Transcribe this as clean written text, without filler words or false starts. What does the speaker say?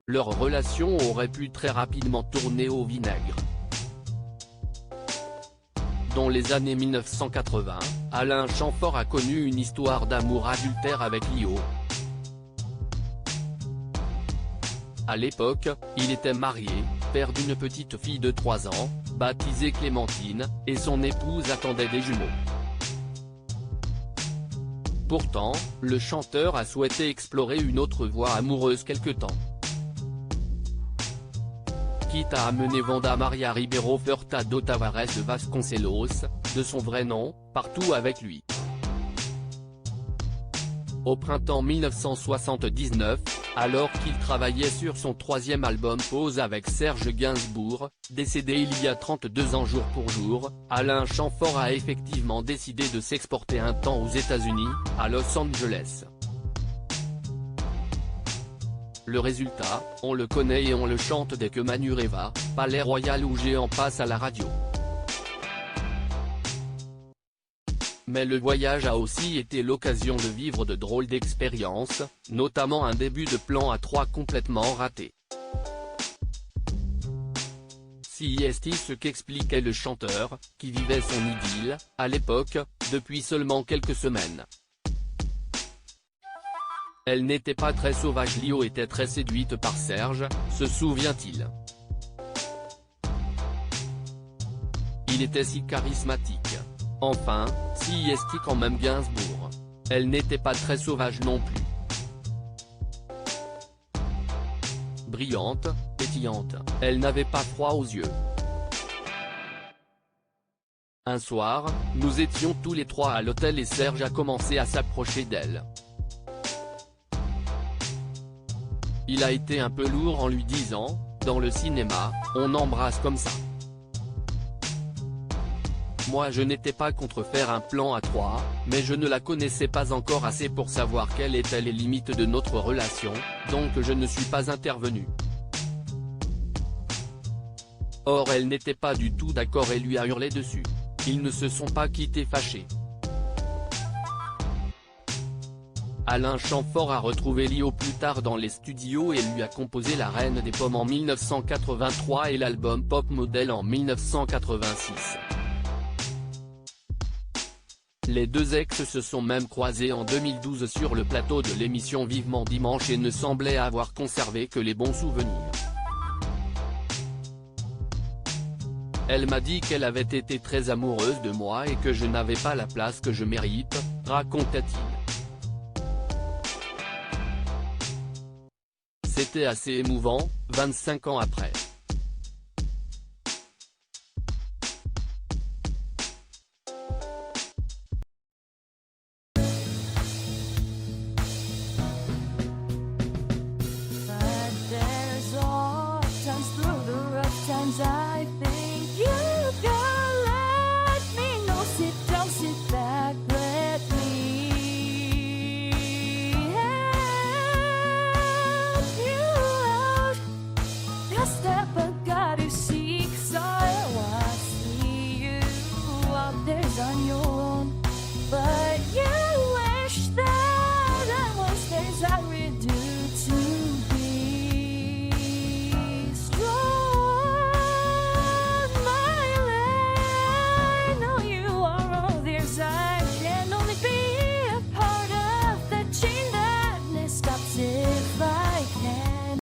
leur relation aurait pu très rapidement tourner au vinaigre. Dans les années 1980, Alain Chamfort a connu une histoire d'amour adultère avec Lio. À l'époque, il était marié, père d'une petite fille de 3 ans, baptisée Clémentine, et son épouse attendait des jumeaux. Pourtant, le chanteur a souhaité explorer une autre voie amoureuse quelque temps. Quitte à amener Wanda Maria Ribeiro Furtado Tavares de Vasconcelos, de son vrai nom, partout avec lui. Au printemps 1979, alors qu'il travaillait sur son 3e album Pause avec Serge Gainsbourg, décédé il y a 32 ans jour pour jour, Alain Chamfort a effectivement décidé de s'exporter un temps aux États-Unis, à Los Angeles. Le résultat, on le connaît et on le chante dès que Manureva, Palais Royal ou Géant passe à la radio. Mais le voyage a aussi été l'occasion de vivre de drôles d'expériences, notamment un début de plan à 3 complètement raté. Si est ce qu'expliquait le chanteur, qui vivait son idylle, à l'époque, depuis seulement quelques semaines. Elle n'était pas très sauvage. Lio était très séduite par Serge, se souvient-il. Il était si charismatique. Enfin, si est quand même Gainsbourg. Elle n'était pas très sauvage non plus. Brillante, pétillante, elle n'avait pas froid aux yeux. Un soir, nous étions tous les 3 à l'hôtel et Serge a commencé à s'approcher d'elle. Il a été un peu lourd en lui disant, dans le cinéma, on embrasse comme ça. Moi je n'étais pas contre faire un plan à 3, mais je ne la connaissais pas encore assez pour savoir quelles étaient les limites de notre relation, donc je ne suis pas intervenu. Or elle n'était pas du tout d'accord et lui a hurlé dessus. Ils ne se sont pas quittés fâchés. Alain Chamfort a retrouvé Lio plus tard dans les studios et lui a composé La Reine des Pommes en 1983 et l'album Pop Model en 1986. Les deux ex se sont même croisés en 2012 sur le plateau de l'émission Vivement Dimanche et ne semblaient avoir conservé que les bons souvenirs. Elle m'a dit qu'elle avait été très amoureuse de moi et que je n'avais pas la place que je mérite, raconta-t-il. C'était assez émouvant, 25 ans après. I think you can let me know. Sit down, sit back, let me help you out. The step I gotta seek, so I see you out there's on your own, but you